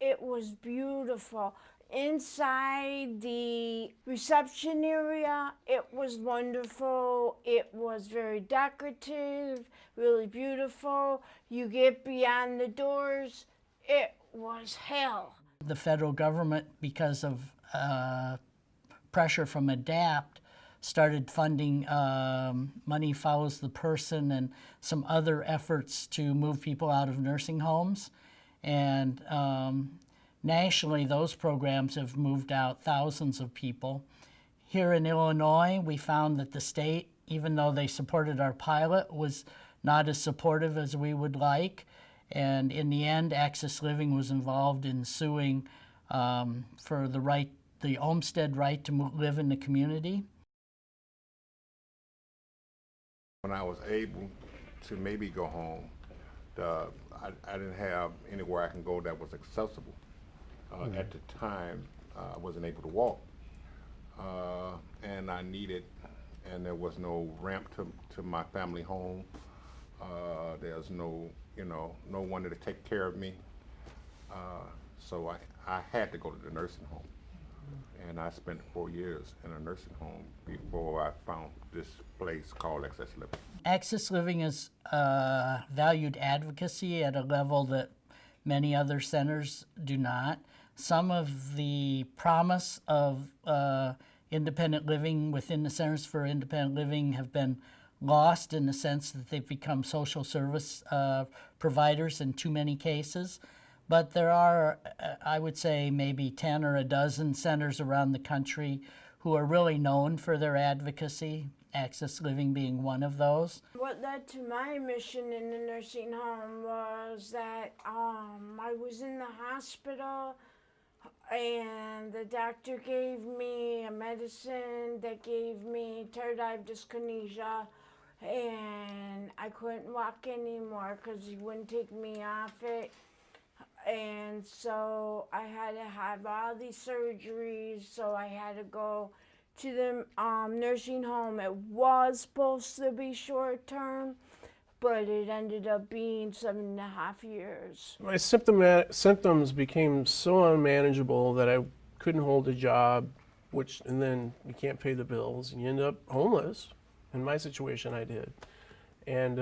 It was beautiful. Inside the reception area, it was wonderful. It was very decorative, really beautiful. You get beyond the doors, it was hell. The federal government, because of pressure from ADAPT, started funding Money Follows the Person and some other efforts to move people out of nursing homes. And nationally, those programs have moved out thousands of people. Here in Illinois, we found that the state, even though they supported our pilot, was not as supportive as we would like. And in the end, Access Living was involved in suing for the Olmstead right to live in the community. When I was able to maybe go home, I didn't have anywhere I can go that was accessible. At the time, I wasn't able to walk, and I needed, and there was no ramp to my family home. There's no, no one to take care of me. So I had to go to the nursing home. And I spent 4 years in a nursing home before I found this place called Access Living. Access Living is valued advocacy at a level that many other centers do not. Some of the promise of independent living within the Centers for Independent Living have been lost in the sense that they've become social service providers in too many cases. But there are, I would say, maybe 10 or a dozen centers around the country who are really known for their advocacy, Access Living being one of those. What led to my mission in the nursing home was that I was in the hospital and the doctor gave me a medicine that gave me third eye dyskinesia, and I couldn't walk anymore because he wouldn't take me off it. And so I had to have all these surgeries, so I had to go to the nursing home. It was supposed to be short term, but it ended up being 7.5 years. My symptoms became so unmanageable that I couldn't hold a job, and then you can't pay the bills, and you end up homeless. In my situation, I did. And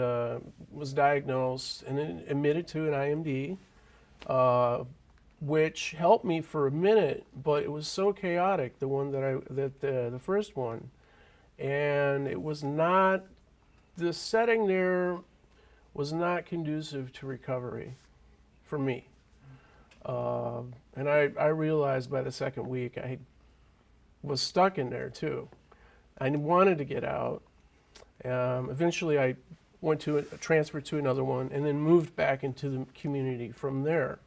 was diagnosed and then admitted to an IMD. Which helped me for a minute, but it was so chaotic, the first one, and it was not, the setting there was not conducive to recovery for me. And I realized by the second week I was stuck in there too. I wanted to get out. Eventually I went to transferred to another one, and then moved back into the community from there.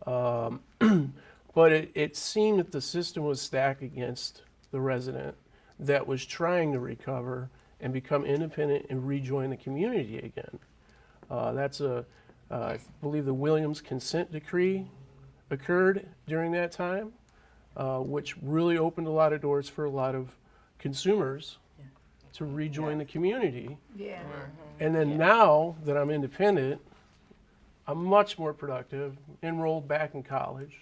But it seemed that the system was stacked against the resident that was trying to recover and become independent and rejoin the community again. I believe the Williams consent decree occurred during that time, which really opened a lot of doors for a lot of consumers to rejoin the community. Yeah. And then now that I'm independent, I'm much more productive, enrolled back in college,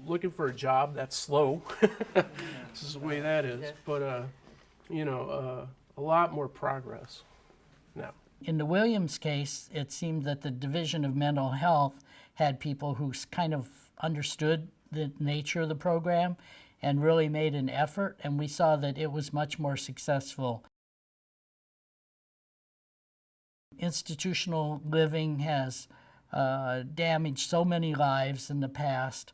looking for a job. That's slow. This is the way that is. But, a lot more progress now. In the Williams case, it seemed that the Division of Mental Health had people who kind of understood the nature of the program and really made an effort, and we saw that it was much more successful. Institutional living has damaged so many lives in the past.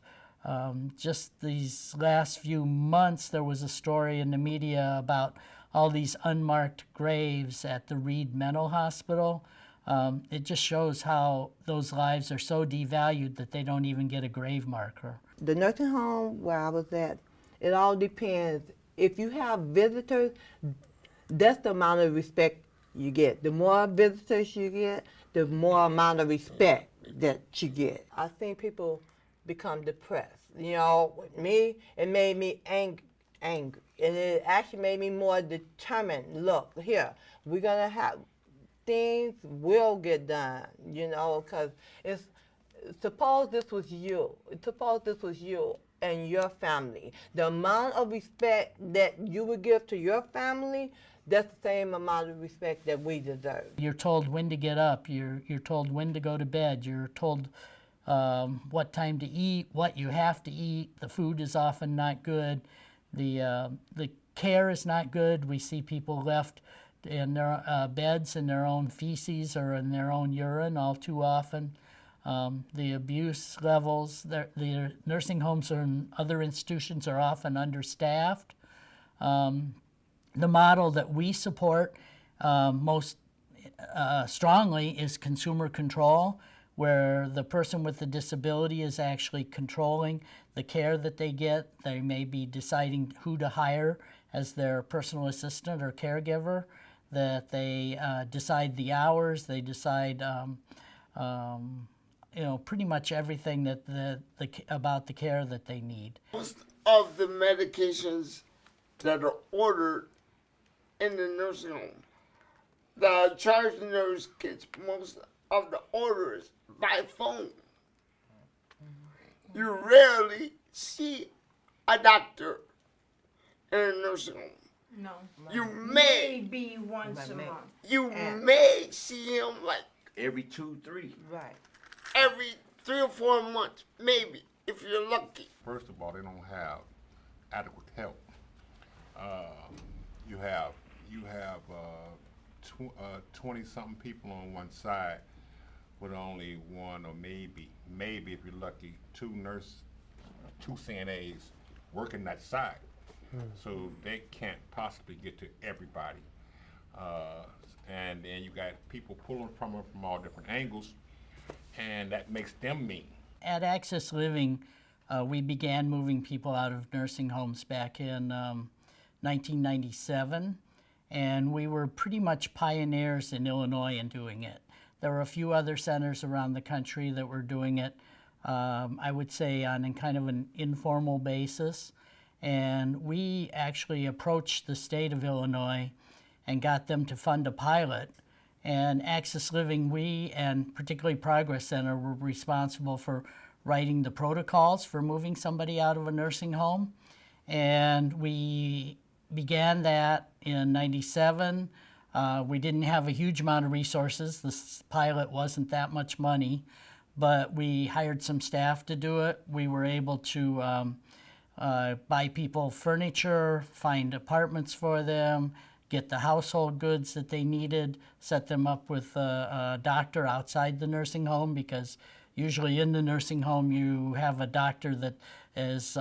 Just these last few months, there was a story in the media about all these unmarked graves at the Reed Mental Hospital. It just shows how those lives are so devalued that they don't even get a grave marker. The nursing home where I was at, it all depends. If you have visitors, that's the amount of respect you get. The more visitors you get, the more amount of respect that you get. I think people become depressed. With me, it made me angry. And it actually made me more determined. Look, here, we're going to have, things will get done, because suppose this was you. Suppose this was you and your family. The amount of respect that you would give to your family, that's the same amount of respect that we deserve. You're told when to get up. You're told when to go to bed. You're told what time to eat, what you have to eat. The food is often not good. The care is not good. We see people left in their beds in their own feces or in their own urine all too often. The abuse levels, the nursing homes and other institutions are often understaffed. The model that we support most strongly is consumer control, where the person with the disability is actually controlling the care that they get. They may be deciding who to hire as their personal assistant or caregiver, that they decide the hours, they decide pretty much everything that about the care that they need. Most of the medications that are ordered in the nursing home, the charge nurse gets most of the orders by phone. You rarely see a doctor in a nursing home. No. You may Maybe once a month. you may see him like Every 2, 3. Right. every 3 or 4 months, maybe, if you're lucky. First of all, they don't have adequate help. You have 20-something people on one side with only one or maybe if you're lucky, 2 CNAs working that side. So they can't possibly get to everybody. And then you got people pulling from them from all different angles, and that makes them mean. At Access Living, we began moving people out of nursing homes back in 1997, and we were pretty much pioneers in Illinois in doing it. There were a few other centers around the country that were doing it, I would say, on kind of an informal basis. And we actually approached the state of Illinois and got them to fund a pilot. And Access Living, we and particularly Progress Center were responsible for writing the protocols for moving somebody out of a nursing home. And we began that in '97. We didn't have a huge amount of resources. This pilot wasn't that much money, but we hired some staff to do it. We were able to buy people furniture, find apartments for them, get the household goods that they needed, set them up with a doctor outside the nursing home, because usually in the nursing home you have a doctor that is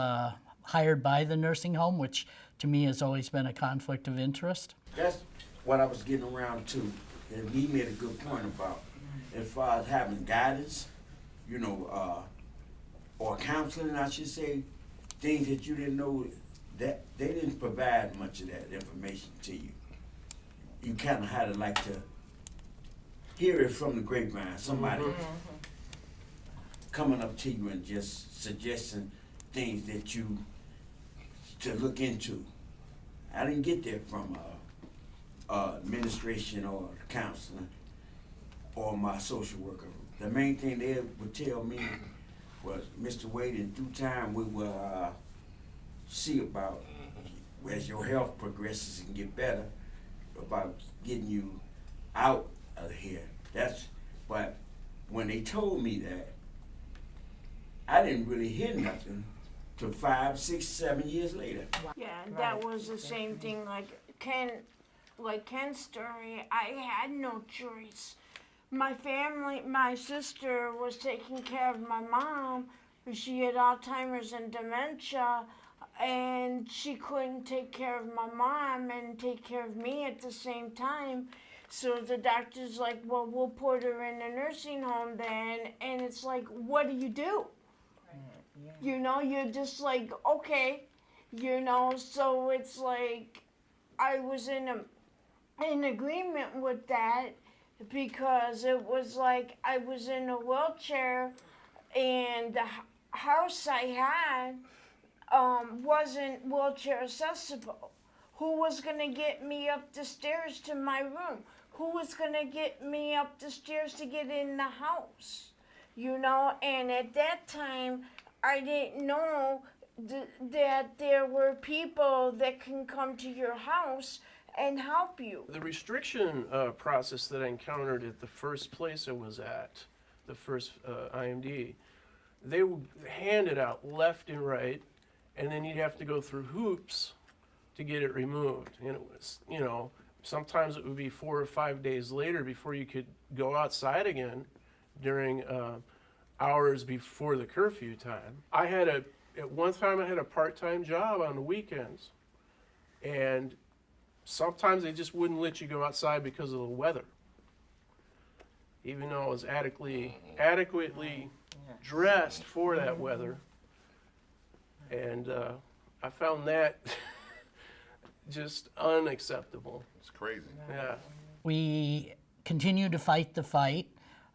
hired by the nursing home, which to me has always been a conflict of interest. That's what I was getting around to. And he made a good point about as far as having guidance, or counseling, I should say, things that you didn't know, that they didn't provide much of that information to you. You kind of had to like to hear it from the grapevine, somebody coming up to you and just suggesting things that you to look into. I didn't get that from administration or counseling or my social worker. The main thing they would tell me was, Mr. Wade, in due time we will see about, as your health progresses and get better, about getting you out of here. But when they told me that, I didn't really hear nothing till 5, 6, 7 years later. Yeah, that was the same thing like Ken's story. I had no choice. My sister was taking care of my mom. She had Alzheimer's and dementia, and she couldn't take care of my mom and take care of me at the same time. So the doctor's like, well, we'll put her in a nursing home then. And it's like, what do you do? You're just like, okay, so it's like, I was in agreement with that, because it was like I was in a wheelchair and the house I had wasn't wheelchair accessible. Who was going to get me up the stairs to my room? Who was going to get me up the stairs to get in the house? you know, and at that time, I didn't know that there were people that can come to your house and help you. The restriction process that I encountered at the first place I was at, the first IMD, they would hand it out left and right, and then you'd have to go through hoops to get it removed. And it was, you know, sometimes it would be 4 or 5 days later before you could go outside again during hours before the curfew time. At one time I had a part-time job on the weekends, and sometimes they just wouldn't let you go outside because of the weather, even though I was adequately dressed for that weather. And I found that just unacceptable. It's crazy. Yeah. We continue to fight the fight.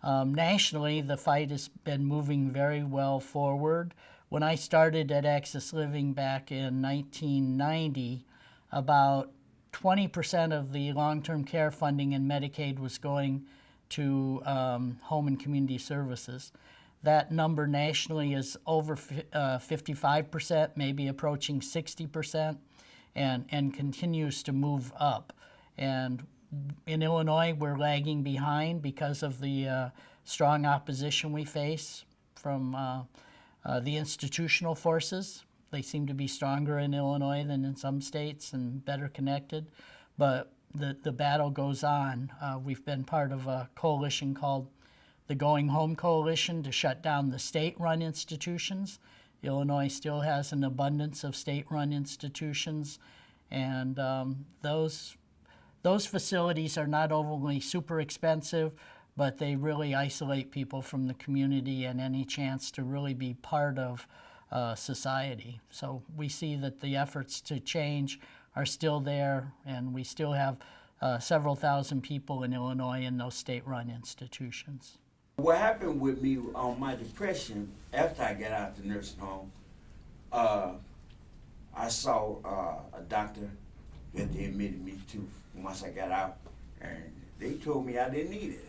Nationally, the fight has been moving very well forward. When I started at Access Living back in 1990, about 20% of the long-term care funding in Medicaid was going to home and community services. That number nationally is over 55%, maybe approaching 60%, and continues to move up. And in Illinois, we're lagging behind because of the strong opposition we face from the institutional forces. They seem to be stronger in Illinois than in some states and better connected, but the battle goes on. We've been part of a coalition called the Going Home Coalition to shut down the state-run institutions. Illinois still has an abundance of state-run institutions, and those facilities are not overly super expensive, but they really isolate people from the community and any chance to really be part of society. So we see that the efforts to change are still there, and we still have several thousand people in Illinois in those state-run institutions. What happened with me on my depression after I got out the nursing home, I saw a doctor that they admitted me to once I got out, and they told me I didn't need it.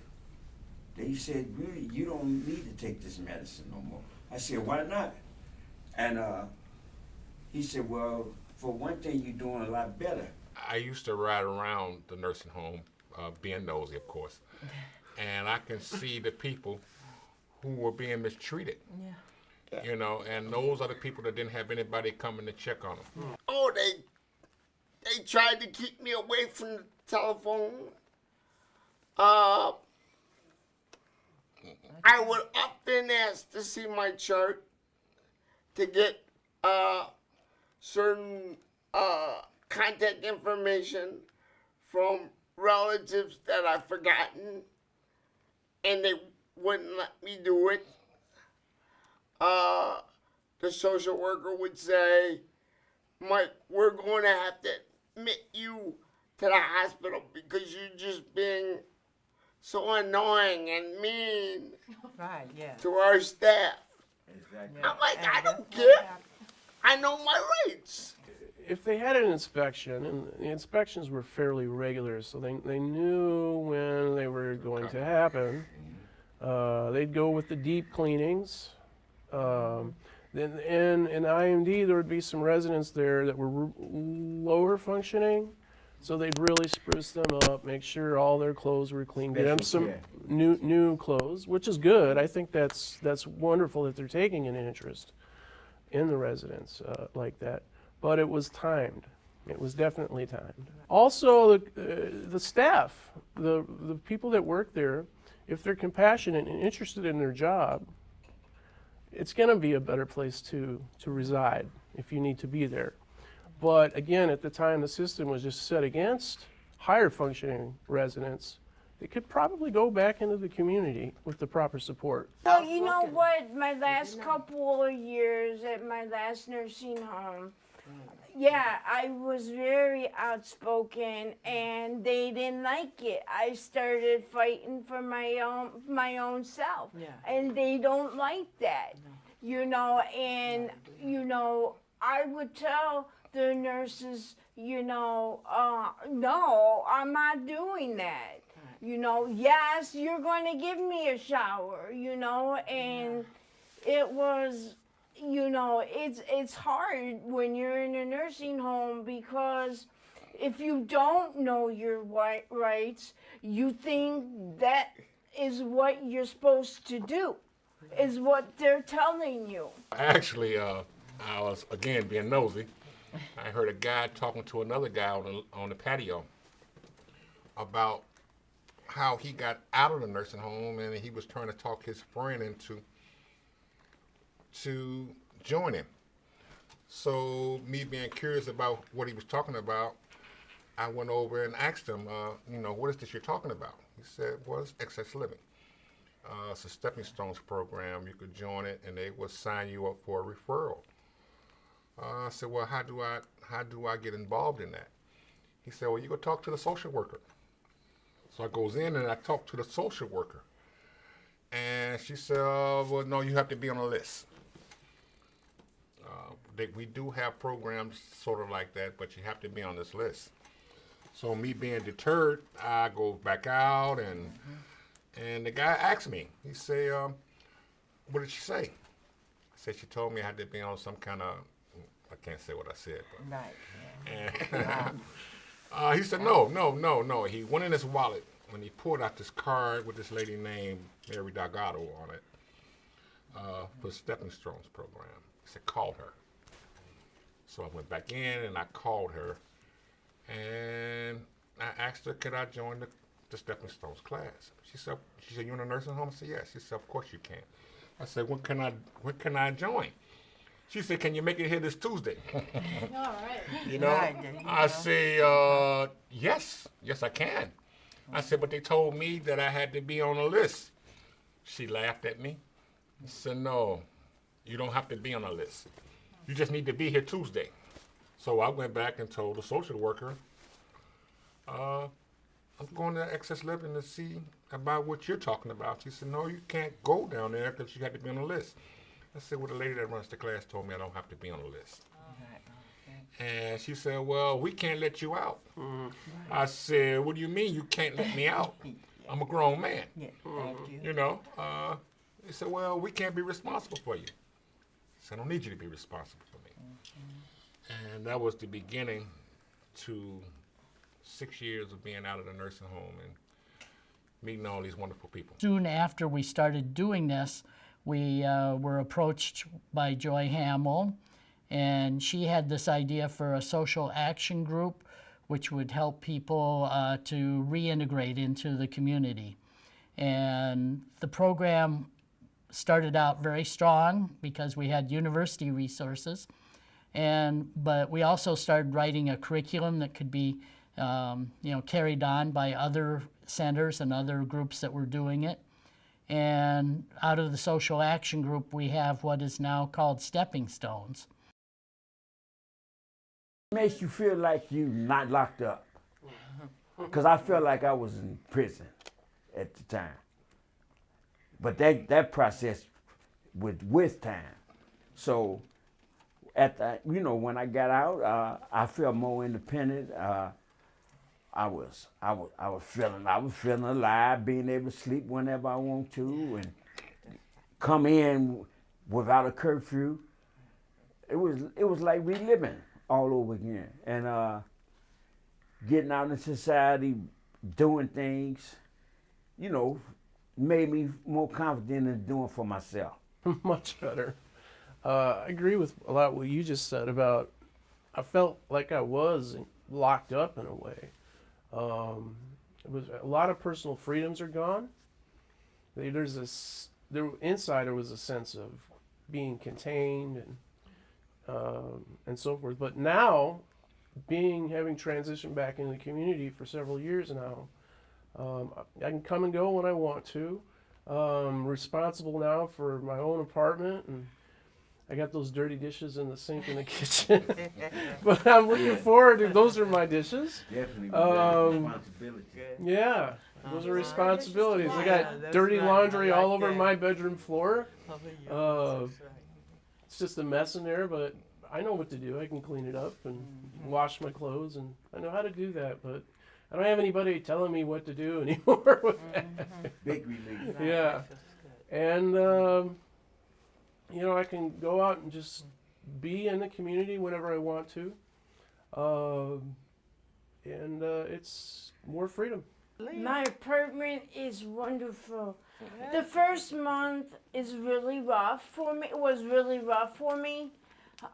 They said, really, you don't need to take this medicine no more. I said, why not? And he said, well, for one thing, you're doing a lot better. I used to ride around the nursing home, being nosy, of course, and I can see the people who were being mistreated. Yeah. You know, and those are the people that didn't have anybody coming to check on them. Oh, they tried to keep me away from the telephone. I would often ask to see my chart to get certain contact information from relatives that I've forgotten, and they wouldn't let me do it. The social worker would say, Mike, we're going to have to admit you to the hospital because you're just being so annoying and mean to our staff. Exactly. I'm like, I don't care. I know my rights. If they had an inspection, and the inspections were fairly regular, so they knew when they were going to happen, they'd go with the deep cleanings. Then in IMD, there would be some residents there that were lower functioning, so they'd really spruce them up, make sure all their clothes were clean, get them some new clothes, which is good. I think that's wonderful that they're taking an interest in the residents like that. But it was timed. It was definitely timed. Also, the staff, the people that work there, if they're compassionate and interested in their job, it's going to be a better place to reside if you need to be there. But again, at the time, the system was just set against higher functioning residents. They could probably go back into the community with the proper support. So you know what, my last couple of years at my last nursing home, yeah, I was very outspoken and they didn't like it. I started fighting for my own self. Yeah. And they don't like that. No. You know, and you know, I would tell the nurses, you know, no, I'm not doing that. you know, yes, you're going to give me a shower, you know, and it was, you know, it's hard when you're in a nursing home because if you don't know your rights, you think that is what you're supposed to do, is what they're telling you. Actually, I was again being nosy. I heard a guy talking to another guy on the patio about how he got out of the nursing home and he was trying to talk his friend into joining. So me being curious about what he was talking about, I went over and asked him, you know, what is this you're talking about? He said, well, it's excess living. It's a stepping stones program. You could join it, and they will sign you up for a referral. I said, well, how do I get involved in that? He said, well, you go talk to the social worker. So I goes in and I talk to the social worker, and she said, well, no, you have to be on a list. We do have programs sort of like that, but you have to be on this list. So me being deterred, I go back out and the guy asked me, he said, what did she say? I said she told me I had to be on some kind of, I can't say what I said. But, Right. and, he said, no. He went in his wallet when he pulled out this card with this lady named Mary Delgado on it for the Stepping Stones program. He said, call her. So I went back in and I called her and I asked her, could I join the Stepping Stones class? She said, you in a nursing home? I said, yes. She said, of course you can. I said, when can I join? She said, can you make it here this Tuesday? All right. You know? Right, I say, yes, I can. I said, but they told me that I had to be on a list. She laughed at me. I said, no, you don't have to be on a list. You just need to be here Tuesday. So I went back and told the social worker, I'm going to Excess Living to see about what you're talking about. She said, no, you can't go down there because you have to be on the list. I said, well, the lady that runs the class told me I don't have to be on the list. And she said, well, we can't let you out. I said, what do you mean you can't let me out? I'm a grown man. Yeah, thank you. You know, he said, well, we can't be responsible for you. I said, I don't need you to be responsible for me. And that was the beginning to 6 years of being out of the nursing home and meeting all these wonderful people. Soon after we started doing this, we were approached by Joy Hamill, and she had this idea for a social action group which would help people to reintegrate into the community. And the program started out very strong because we had university resources, but we also started writing a curriculum that could be carried on by other centers and other groups that were doing it. And out of the social action group, we have what is now called Stepping Stones. It makes you feel like you're not locked up. Because I felt like I was in prison at the time. But that process with time. So when I got out, I felt more independent. I was feeling alive, being able to sleep whenever I want to, and come in without a curfew. It was like reliving all over again, and getting out in society, doing things, made me more confident in doing for myself. Much better. I agree with a lot of what you just said about, I felt like I was locked up in a way. It was a lot of personal freedoms are gone. Inside there was a sense of being contained and so forth. But now, having transitioned back into the community for several years now, I can come and go when I want to. Responsible now for my own apartment, and I got those dirty dishes in the sink in the kitchen. But I'm looking forward to, those are my dishes. Definitely responsibility. Yeah, those are responsibilities. I got dirty laundry all over my bedroom floor. It's just a mess in there, but I know what to do. I can clean it up and wash my clothes, and I know how to do that. But I don't have anybody telling me what to do anymore. With that. Big relief. Yeah. And, you know, I can go out and just be in the community whenever I want to. And it's more freedom. My apartment is wonderful. The first month is really rough for me. It was really rough for me.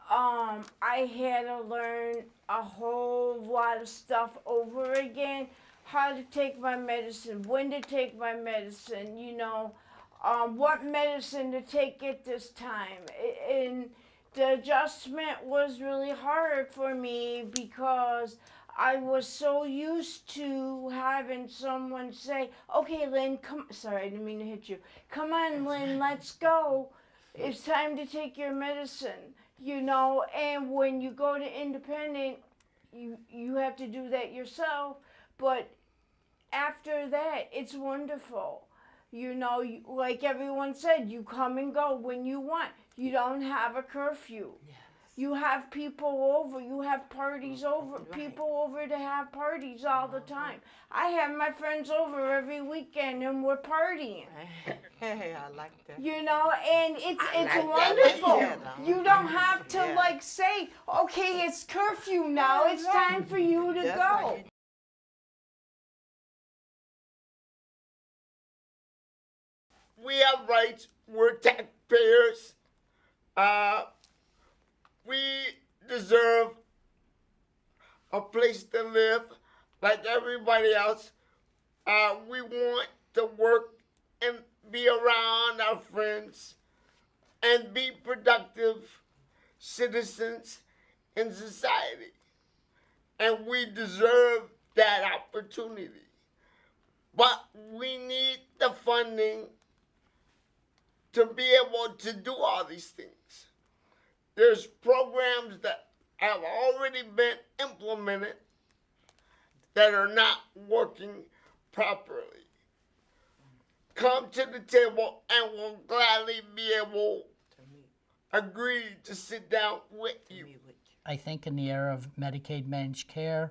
I had to learn a whole lot of stuff over again. How to take my medicine, when to take my medicine, you know, what medicine to take at this time. And the adjustment was really hard for me because I was so used to having someone say, okay, Lynn, come, sorry, I didn't mean to hit you. Come on, Lynn, let's go. It's time to take your medicine, you know, and when you go to independent, you have to do that yourself, but after that, it's wonderful. You know, like everyone said, you come and go when you want. You don't have a curfew. Yes. You have people over. You have parties over. Right. People over to have parties all the time. I have my friends over every weekend and we're partying. Hey, I like that. You know, and it's like wonderful. that. You don't have to like say, okay, it's curfew now. It's time for you to go. We have rights. We're taxpayers. We deserve a place to live like everybody else. We want to work and be around our friends and be productive citizens in society. And we deserve that opportunity. But we need the funding to be able to do all these things. There's programs that have already been implemented that are not working properly. Come to the table and we'll gladly be able to agree to sit down with you. I think in the era of Medicaid managed care,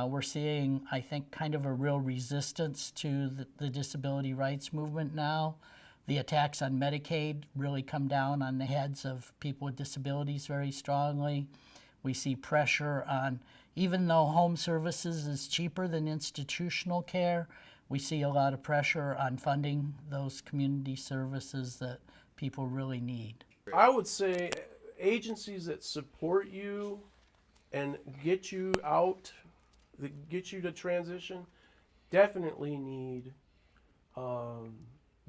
we're seeing, I think, kind of a real resistance to the disability rights movement now. The attacks on Medicaid really come down on the heads of people with disabilities very strongly. We see pressure on, even though home services is cheaper than institutional care, we see a lot of pressure on funding those community services that people really need. I would say agencies that support you and get you out, that get you to transition, definitely need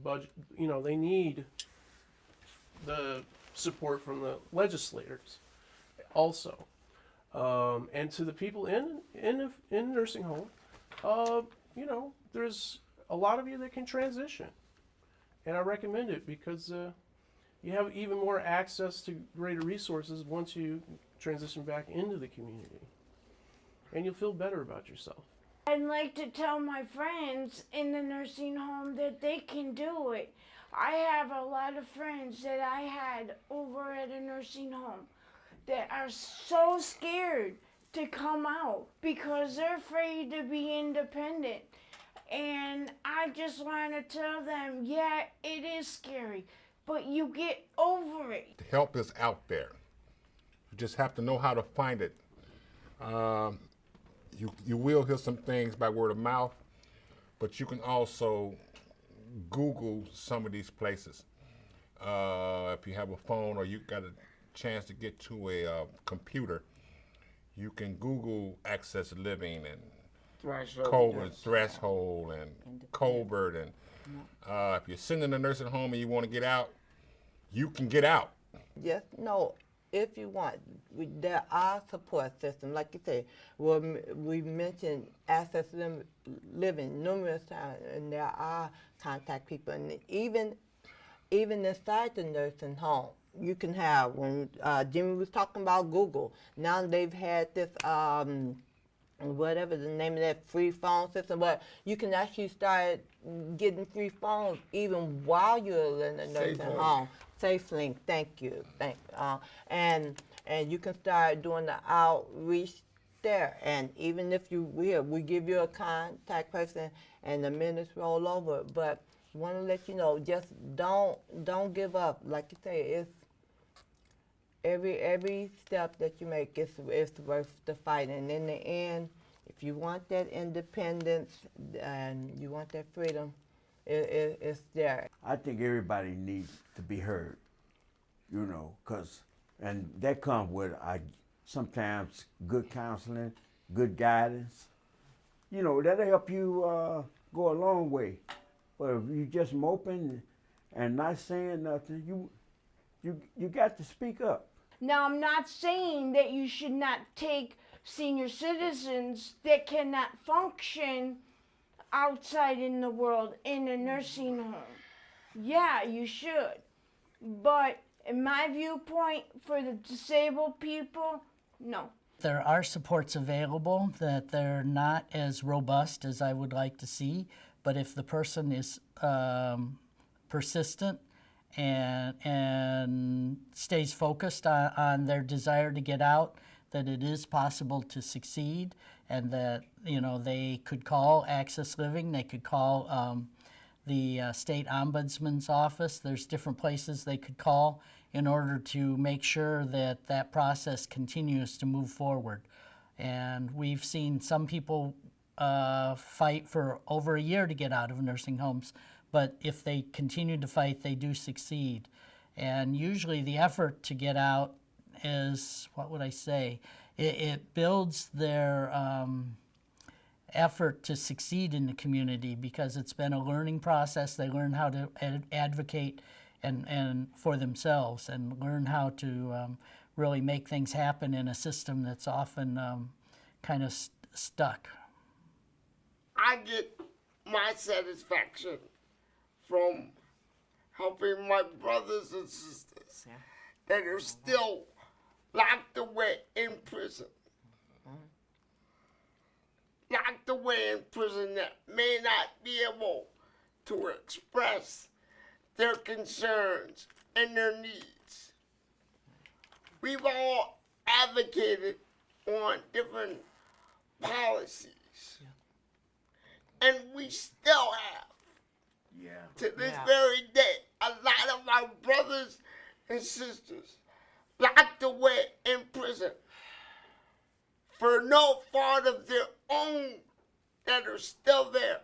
budget. You know, they need the support from the legislators also. And to the people in nursing home, you know, there's a lot of you that can transition, and I recommend it because you have even more access to greater resources once you transition back into the community, and you'll feel better about yourself. I'd like to tell my friends in the nursing home that they can do it. I have a lot of friends that I had over at a nursing home that are so scared to come out because they're afraid to be independent. And I just want to tell them, yeah, it is scary, but you get over it. Help is out there. You just have to know how to find it. You will hear some things by word of mouth, but you can also Google some of these places. If you have a phone or you got a chance to get to a computer, you can Google access living and threshold and Colbert, and if you're sitting in a nursing home and you want to get out, you can get out. Yes, no. If you want, there are support systems. Like you say, we mentioned access living numerous times, and there are contact people. And even inside the nursing home, you can have, when Jimmy was talking about Google, now they've had this, whatever the name of that free phone system, but you can actually start getting free phones even while you're in the nursing home. SafeLink, thank you. And you can start doing the outreach there. And even if we give you a contact person and the minutes roll over, but want to let you know, just don't give up. Like you say, it's every step that you make is worth the fight. And in the end, if you want that independence and you want that freedom, it's there. I think everybody needs to be heard, you know, and that comes with sometimes good counseling, good guidance. You know, that'll help you go a long way. But if you just moping and not saying nothing, you got to speak up. Now, I'm not saying that you should not take senior citizens that cannot function outside in the world in a nursing home. Yeah, you should. But in my viewpoint, for the disabled people, no. There are supports available, that they're not as robust as I would like to see, but if the person is persistent and stays focused on their desire to get out, that it is possible to succeed, and that, you know, they could call Access Living, they could call the state ombudsman's office. There's different places they could call in order to make sure that that process continues to move forward. And we've seen some people fight for over a year to get out of nursing homes, but if they continue to fight, they do succeed. And usually the effort to get out is, what would I say, it builds their effort to succeed in the community, because it's been a learning process. They learn how to advocate and for themselves, and learn how to really make things happen in a system that's often kind of stuck. I get my satisfaction from helping my brothers and sisters that are still locked away in prison. Locked away in prison that may not be able to express their concerns and their needs. We've all advocated on different policies. And we still have, to this very day, a lot of our brothers and sisters locked away in prison for no fault of their own that are still there.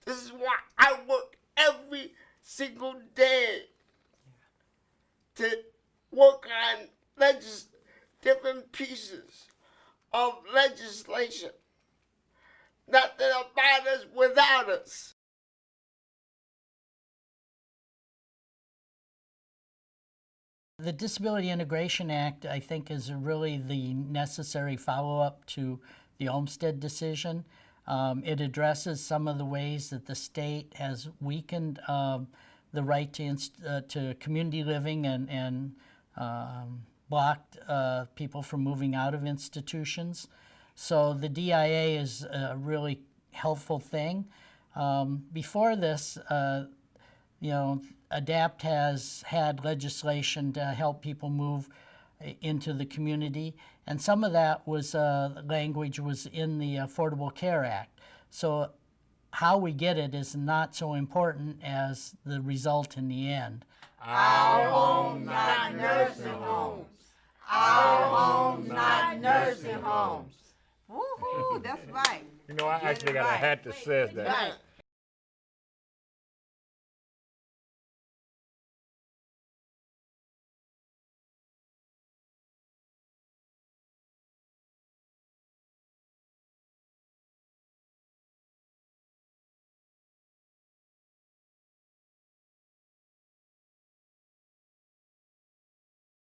This is why I work every single day to work on different pieces of legislation. Nothing about us without us. The Disability Integration Act, I think, is really the necessary follow-up to the Olmstead decision. It addresses some of the ways that the state has weakened the right to community living and blocked people from moving out of institutions. So the DIA is a really helpful thing. Before this, you know, ADAPT has had legislation to help people move into the community, and some of that was language was in the Affordable Care Act. So how we get it is not so important as the result in the end. Our homes, not nursing homes. Our homes, not nursing homes. Woohoo, that's right. You know, I actually got a hat that says that. Right.